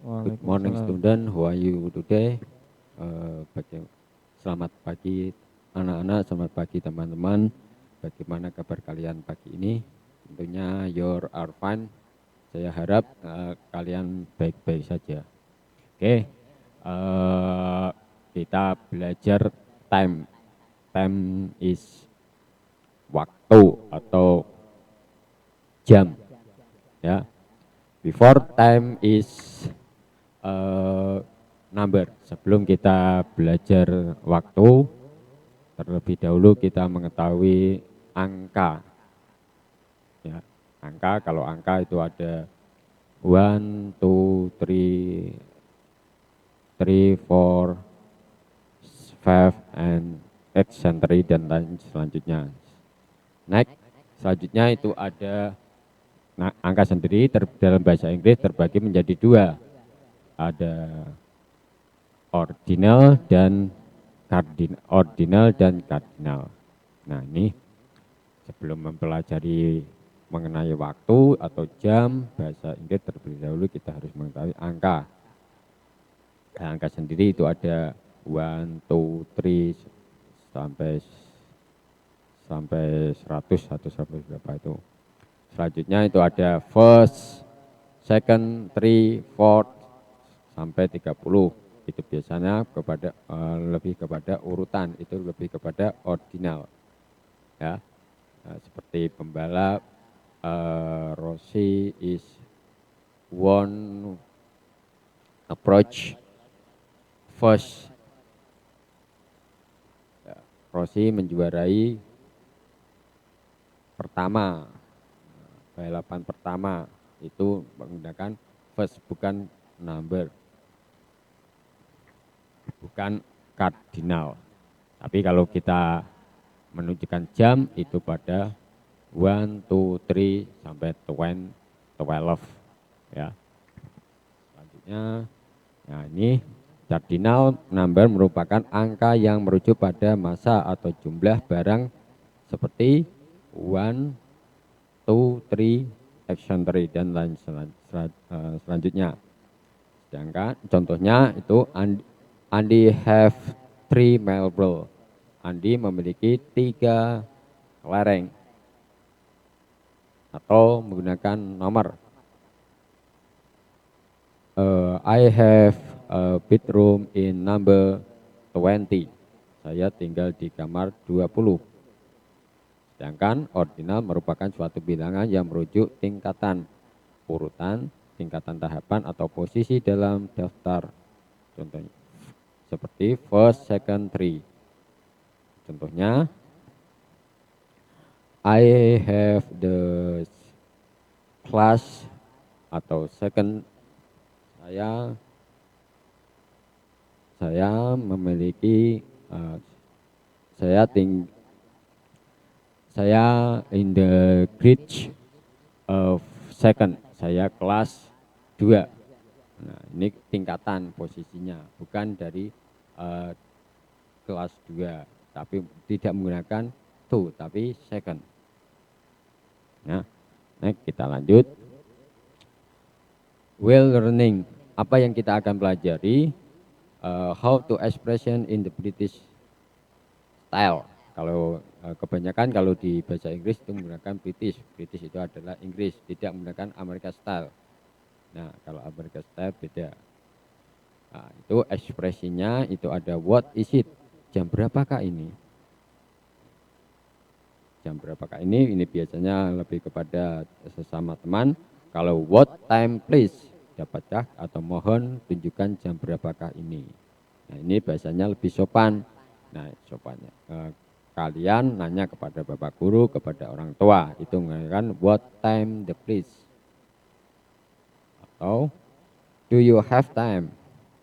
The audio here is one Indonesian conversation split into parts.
Good morning Waalaikumsalam. student, how are you today? Selamat pagi anak-anak, selamat pagi teman-teman. Bagaimana kabar kalian pagi ini? Tentunya your are fine. Saya harap kalian baik-baik saja. Oke, kita belajar time. Time is waktu atau jam. Ya, before time is number. Sebelum kita belajar waktu, terlebih dahulu kita mengetahui angka. Ya, angka, kalau angka itu ada 1, 2, 3, 4, 5, and etc. dan lain selanjutnya. Next, selanjutnya itu ada angka sendiri dalam bahasa Inggris terbagi menjadi 2. Ada ordinal dan kardinal. Nah, ini sebelum mempelajari mengenai waktu atau jam bahasa Inggris terlebih dahulu kita harus mengetahui angka. Nah, angka sendiri itu ada 1, 2, 3 sampai 100 atau sampai berapa itu. Selanjutnya itu ada first, second, third, fourth sampai 30. Itu biasanya lebih kepada urutan, itu lebih kepada ordinal. Ya. Nah, seperti pembalap Rossi is won approach first. Ya, Rossi menjuarai pertama, balapan pertama itu menggunakan first, bukan number, bukan kardinal. Tapi kalau kita menunjukkan jam itu pada 1, 2, 3 sampai 12 ya. Selanjutnya, nah ini cardinal number merupakan angka yang merujuk pada massa atau jumlah barang seperti 1, 2, 3, etc. dan lain selanjutnya. Sedangkan contohnya itu Andy have 3 marble. Andi memiliki 3 kelereng atau menggunakan nomor. I have a bedroom in number 20. Saya tinggal di kamar 20. Sedangkan ordinal merupakan suatu bilangan yang merujuk tingkatan urutan, tingkatan tahapan atau posisi dalam daftar. Contohnya seperti first, second, third. Contohnya, I have the class atau second, saya memiliki saya in the grade of second, saya kelas 2. Nah, ini tingkatan posisinya, bukan dari kelas 2, tapi tidak menggunakan to, tapi second. Nah, next kita lanjut. Well learning, apa yang kita akan pelajari? How to expression in the British style. Kalau kebanyakan kalau di bahasa Inggris itu menggunakan British. British itu adalah Inggris, tidak menggunakan American style. Nah, kalau American style beda. Nah, itu ekspresinya itu ada what is it? Jam berapakah ini? Jam berapakah ini? Ini biasanya lebih kepada sesama teman. Kalau what time please? Dapatkah atau mohon tunjukkan jam berapakah ini? Nah, ini bahasanya lebih sopan. Nah, sopannya kalian nanya kepada bapak guru, kepada orang tua, itu mengatakan what time the please. Atau do you have time?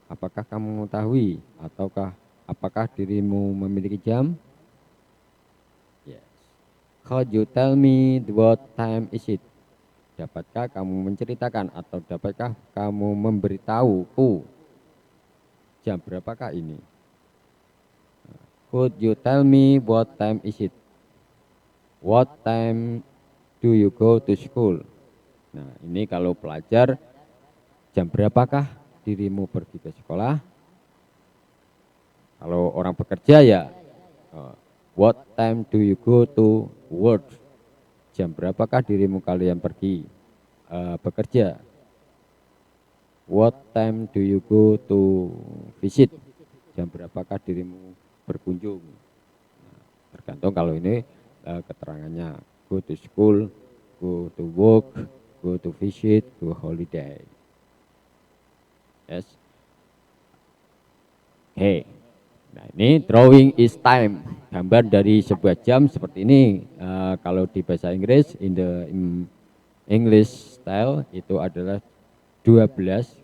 Apakah kamu mengetahui? Ataukah apakah dirimu memiliki jam? Yes. Could you tell me what time is it? Dapatkah kamu menceritakan atau dapatkah kamu memberitahuku jam berapakah ini? Could you tell me what time is it? What time do you go to school? Nah, ini kalau pelajar jam berapakah? dirimu pergi ke sekolah? Kalau orang bekerja ya, what time do you go to work? Jam berapakah dirimu kalian pergi bekerja? What time do you go to visit? Jam berapakah dirimu berkunjung? Nah, tergantung kalau ini keterangannya go to school, go to work, go to visit, go holiday. Yes. Oke. Nah, ini drawing is time. Gambar dari sebuah jam seperti ini. Kalau di bahasa Inggris in English style itu adalah 12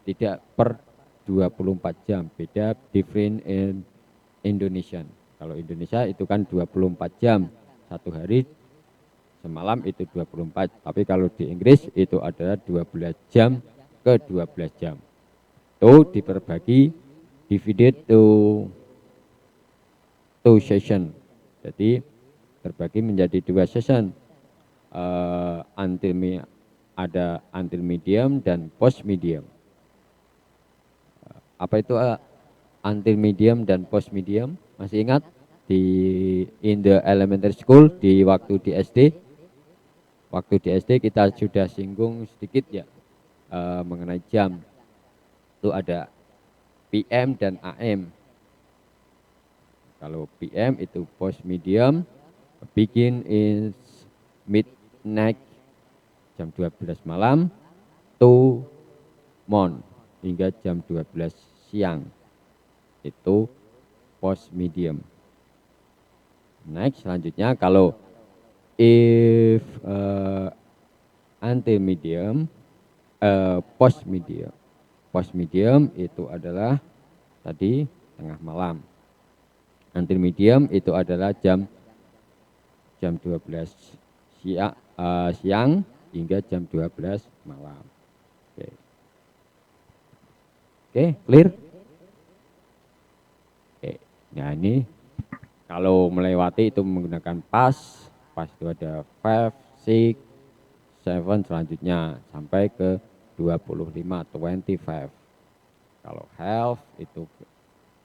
tidak per 24 jam, beda different in Indonesian. Kalau Indonesia itu kan 24 jam, satu hari semalam itu 24, tapi kalau di Inggris itu adalah 12 jam ke 12 jam. Itu diperbagi divided to session. Jadi terbagi menjadi 2 session. Ada until medium dan post medium. Apa itu until medium dan post medium? Masih ingat in the elementary school di waktu di SD? Waktu di SD kita sudah singgung sedikit ya mengenai jam. Itu ada PM dan AM. Kalau PM itu post medium, begin is midnight jam 12 malam to morn hingga jam 12 siang. Itu post medium. Next selanjutnya kalau if until medium, post medium itu adalah tadi tengah malam. Until medium itu adalah jam 12 siang hingga jam 12 malam. Oke, clear? Oke. Nah, ini kalau melewati itu menggunakan past itu ada 5, 6, 7 selanjutnya sampai ke 25, 25. Kalau half itu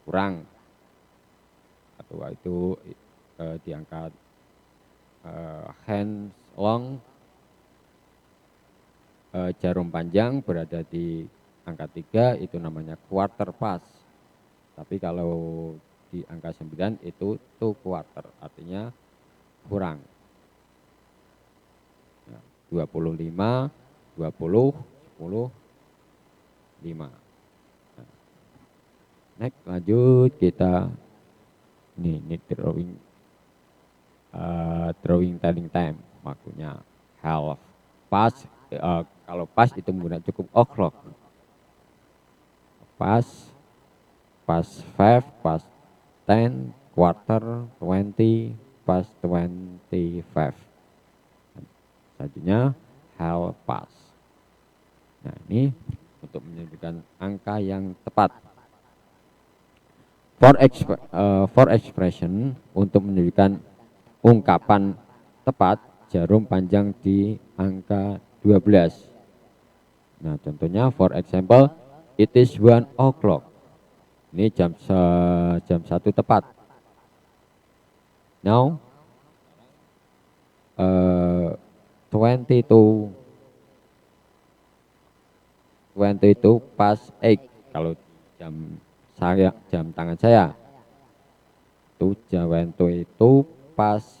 kurang atau itu diangkat hands long, jarum panjang berada di angka 3 itu namanya quarter past. Tapi kalau di angka 9 itu 2 quarter, artinya kurang. 25, 20, 10, 5. Next, lanjut kita ini drawing telling time, waktunya half past. Kalau past itu menggunakan cukup o'clock. Past 5, past 10, quarter, 20, past 25. Selanjutnya half past. Nah, ini untuk menunjukkan angka yang tepat. For expression untuk menunjukkan ungkapan tepat, jarum panjang di angka 12. Nah, contohnya for example, it is 1 o'clock. Ini jam 1 tepat. Now 22 past 8. Kalau jam tangan saya itu jam 22 past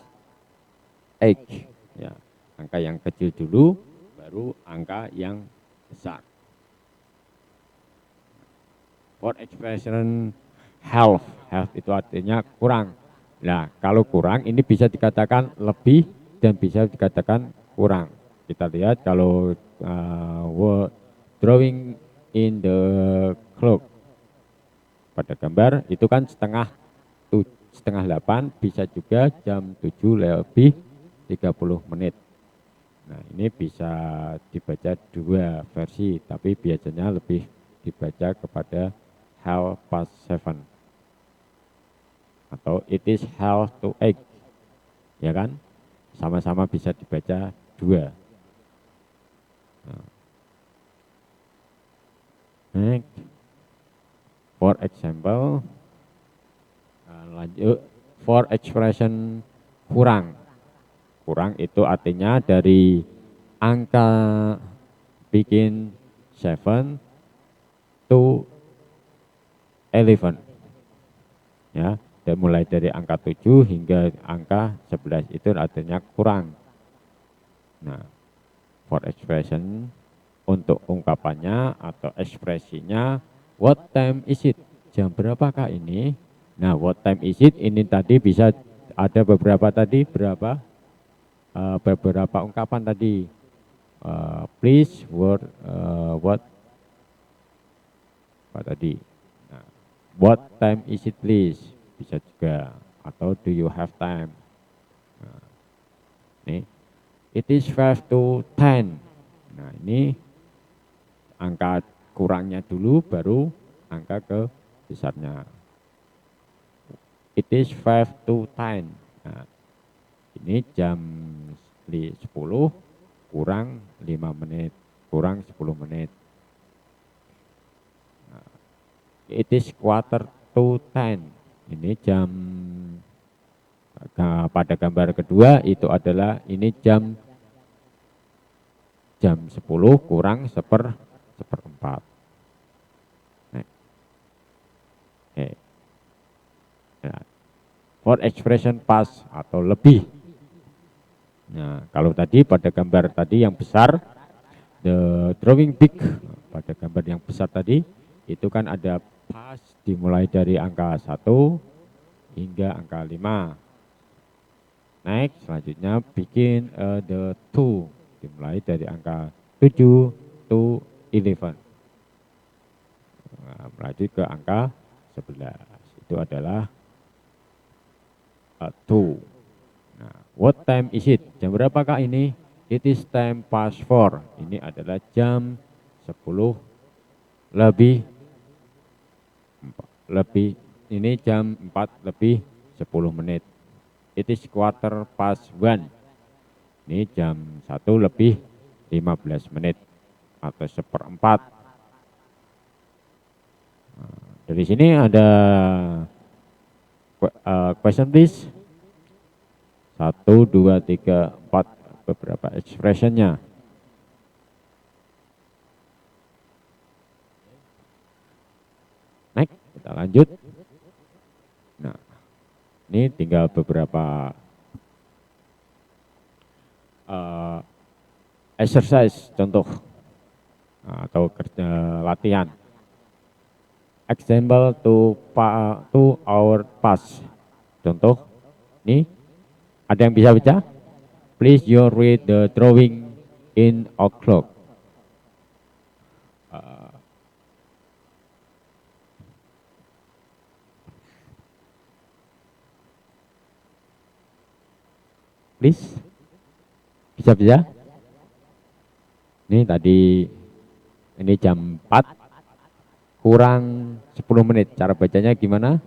8. Ya, angka yang kecil dulu baru angka yang besar. For expression half itu artinya kurang. Nah, kalau kurang ini bisa dikatakan lebih dan bisa dikatakan kurang. Kita lihat kalau drawing in the clock pada gambar itu kan setengah 8, bisa juga jam 7 lebih 30 menit. Nah, ini bisa dibaca 2 versi, tapi biasanya lebih dibaca kepada half past 7 atau it is half to 8, ya kan, sama-sama bisa dibaca 2. Nah. Next. For example, lanjut. For expression kurang. Kurang itu artinya dari angka bikin 7 to 11. Ya, dan mulai dari angka 7 hingga angka 11 itu artinya kurang. Nah, for expression untuk ungkapannya atau ekspresinya, what time is it? Jam berapakah ini? Nah, what time is it ini tadi bisa ada beberapa tadi, beberapa ungkapan tadi. Please, what apa tadi? Nah, what time is it please? Bisa juga. Atau do you have time? Nah, ini, it is 5 to 10. Nah, ini angka kurangnya dulu, baru angka ke besarnya. It is 5 to 10. Nah, ini jam 10 kurang 5 menit, kurang 10 menit. Nah, it is quarter to 10. Ini jam, pada gambar kedua itu adalah ini jam 10 kurang seperempat. Nah, nah, for expression pas atau lebih. Nah, kalau tadi pada gambar tadi yang besar, the drawing big, pada gambar yang besar tadi, itu kan ada pas dimulai dari angka 1 hingga angka 5. Next, selanjutnya bikin the 2, dimulai dari angka 7 to 11. Nah, melanjut ke angka 11. Itu adalah 2. Nah, what time is it? Jam berapakah ini? It is time past 4. Ini adalah jam 10 lebih ini jam 4 lebih 10 menit. It is quarter past 1. Ini jam 1 lebih 15 menit atau seperempat. Nah, dari sini ada question please. 1, 2, 3, 4 beberapa expressionnya. Next, kita lanjut. Nah, ini tinggal beberapa exercise contoh atau latihan. Example to our past. Contoh, ini ada yang bisa baca? Please you read the drawing in o'clock. Please, bisa baca? Ini tadi, ini jam 4 kurang 10 menit. Cara bacanya gimana?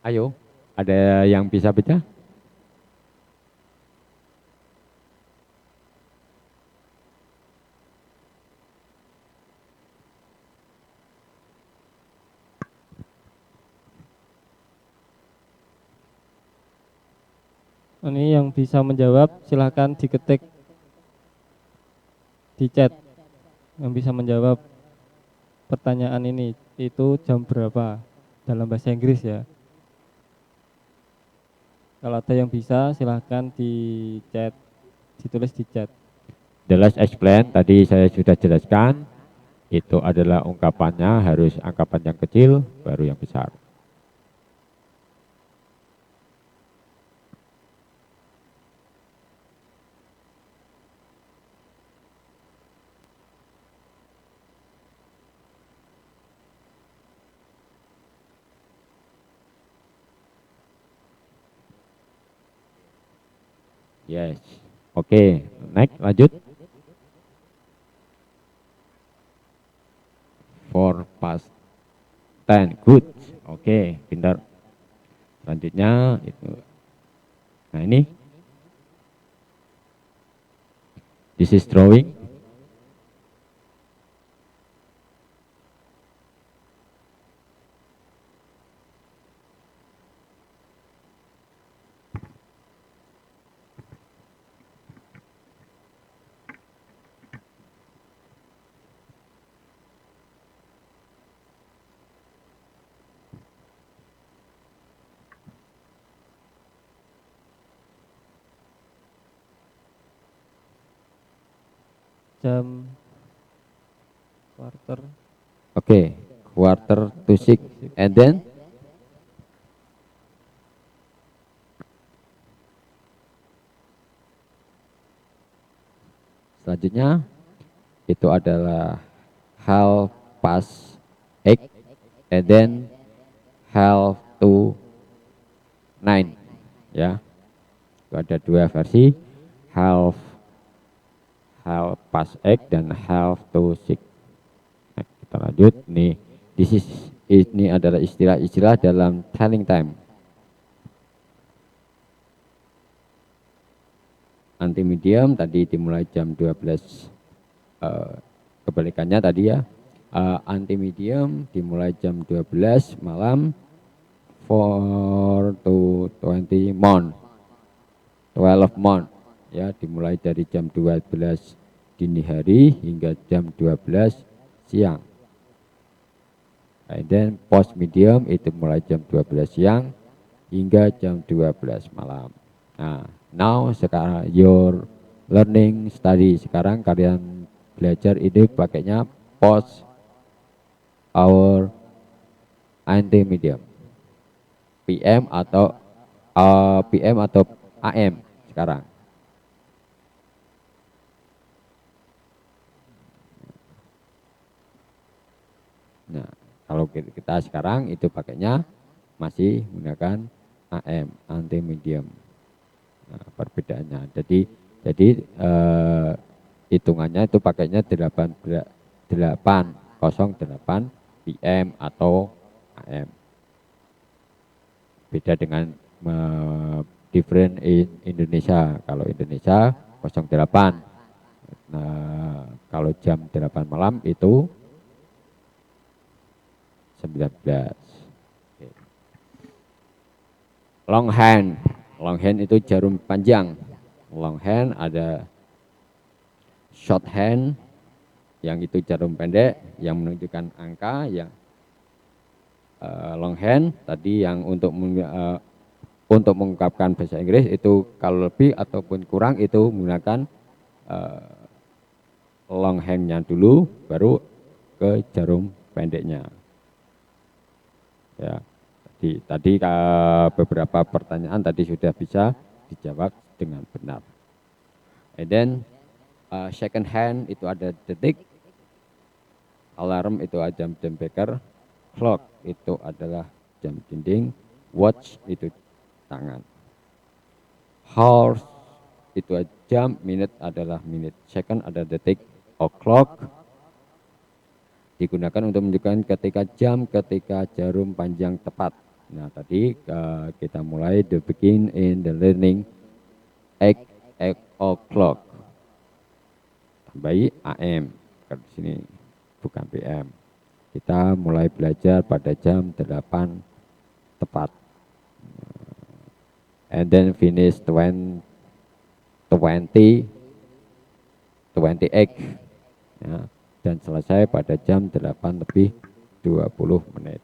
Ayo, ada yang bisa baca? Ini yang bisa menjawab silahkan diketik di chat. Yang bisa menjawab pertanyaan ini itu jam berapa dalam bahasa Inggris ya. Kalau ada yang bisa silahkan di chat, ditulis di chat. The last explain tadi saya sudah jelaskan, itu adalah ungkapannya harus angkapan yang kecil baru yang besar. Yes. Oke, next lanjut. For past 10, good. Oke, pintar. Selanjutnya itu. Nah, ini This is drawing. Jam quarter Okay, quarter to 6. And then selanjutnya itu adalah half past 8 and then half to 9 ya. Itu ada dua versi, half half past 8 dan half to 6. Nah, kita lanjut nih. Ini adalah istilah-istilah dalam telling time. Anti medium tadi dimulai jam 12, kebalikannya tadi ya, anti medium dimulai jam 12 malam 4 to 20 month 12 month ya, dimulai dari jam 12 dini hari hingga jam 12 siang. And then post medium itu mulai jam 12 siang hingga jam 12 malam. Nah, now sekarang your learning study, sekarang kalian belajar ini pakainya post hour anti medium, PM atau AM sekarang. Nah, kalau kita sekarang itu pakainya masih menggunakan AM, anti medium. Nah, perbedaannya. Jadi hitungannya itu pakainya 808 PM atau AM. Beda dengan different in Indonesia. Kalau Indonesia 08. Nah, kalau jam 8 malam itu 19. Oke. Long hand. Long hand itu jarum panjang. Long hand ada short hand yang itu jarum pendek yang menunjukkan angka yang long hand tadi yang untuk mengungkapkan bahasa Inggris itu kalau lebih ataupun kurang itu menggunakan long hand-nya dulu baru ke jarum pendeknya. Ya. Tadi beberapa pertanyaan tadi sudah bisa dijawab dengan benar. And then second hand itu ada detik, alarm itu jam beker, clock itu adalah jam dinding, watch itu tangan. Hours itu jam, minute adalah menit, second ada detik, o'clock digunakan untuk menunjukkan ketika jarum panjang tepat. Nah, tadi kita mulai the begin in the learning 8 o'clock. Tambahi AM ke sini bukan PM. Kita mulai belajar pada jam 8 tepat. And then finish 28 ya, dan selesai pada jam 8 lebih 20 menit.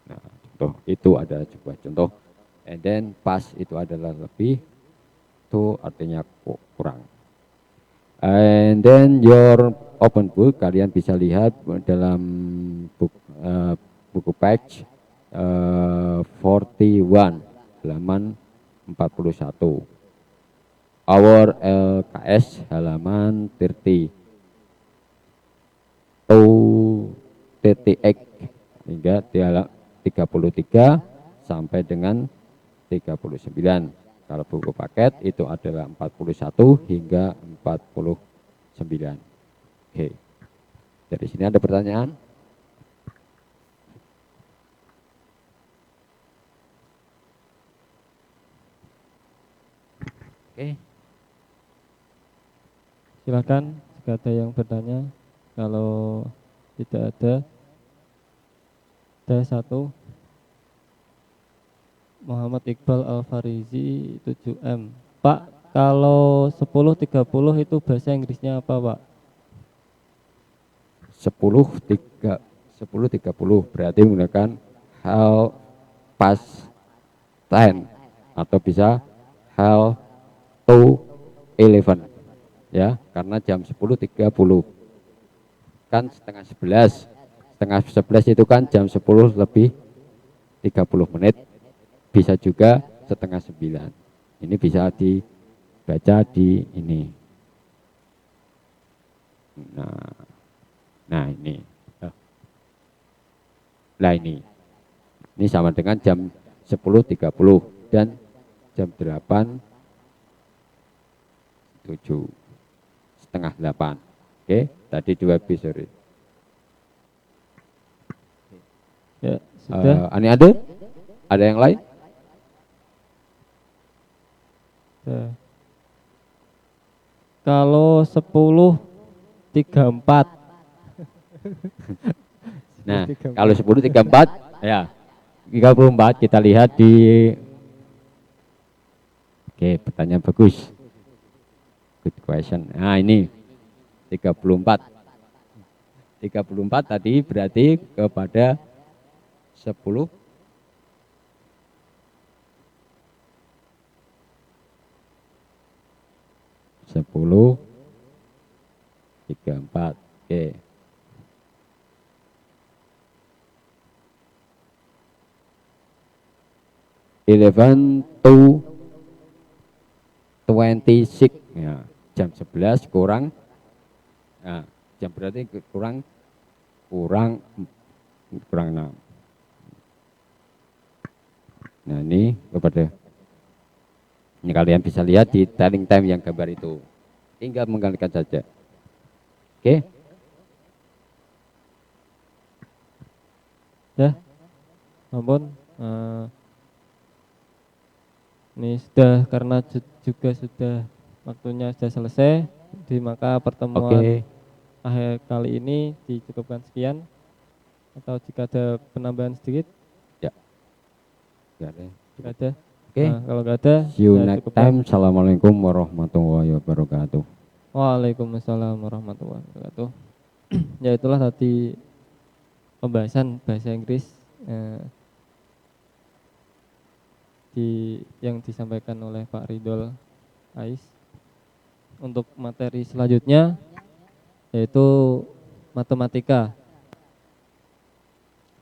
Nah, contoh itu adalah sebuah contoh. And then pas itu adalah lebih, itu artinya kurang. And then your open book, kalian bisa lihat dalam buku page 41 halaman 41. Our LKS halaman 30 to 38 hingga 33 sampai dengan 39. Kalau buku paket itu adalah 41 hingga 49. Oke. Dari sini ada pertanyaan? Oke. Silakan jika ada yang bertanya. Kalau tidak ada satu. Muhammad Iqbal Al-Farizi 7M. Pak, kalau 10.30 itu bahasa Inggrisnya apa, Pak? 10.30 berarti menggunakan hal past tense atau bisa hal to 11 ya, karena jam 10.30 kan setengah 11 itu kan jam 10 lebih 30 menit, bisa juga setengah 9. Ini bisa dibaca di ini. Nah ini. Nah ini sama dengan jam 10.30 dan jam 8 7 setengah 8. Oke, tadi 2 sore. Ya, sudah. Ani ada? Ada yang lain? Sudah. Kalau 10.34. Nah, kalau 10.34 ya 34 kita lihat di. Oke, pertanyaan bagus. Good question. Nah, ini 34. 34 tadi berarti kepada 10 10.34. Oke. Eleven to 26 ya, jam 11 kurang, nah, jam berarti kurang 6. Nah ini kepada, ini kalian bisa lihat di telling time yang gambar itu, tinggal menggalikan saja. Oke. Ya, ampun. Ini sudah, karena juga sudah waktunya sudah selesai, maka pertemuan Oke. akhir kali ini dicukupkan sekian. Atau jika ada penambahan sedikit? Ya. Nggak ada. Tidak ada. Oke. Nah, kalau nggak ada, See you saya next cukupkan. time. Assalamualaikum warahmatullahi wabarakatuh. Waalaikumsalam warahmatullahi wabarakatuh. Ya, itulah tadi pembahasan bahasa Inggris yang disampaikan oleh Pak Ridol Ais. Untuk materi selanjutnya yaitu matematika,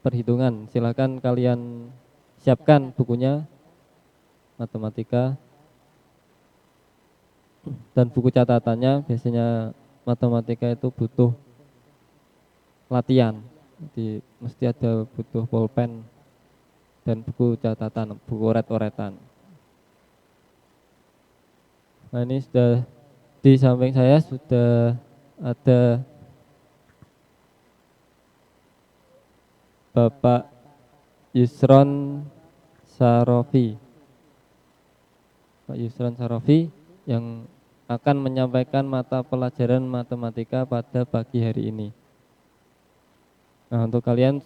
perhitungan. Silakan kalian siapkan bukunya, matematika dan buku catatannya. Biasanya matematika itu butuh latihan, jadi mesti ada butuh pulpen dan buku catatan, buku oret-oretan. Nah, ini sudah di samping saya sudah ada Bapak Yusron Sarofi. Pak Yusron Sarofi yang akan menyampaikan mata pelajaran matematika pada pagi hari ini. Nah, untuk kalian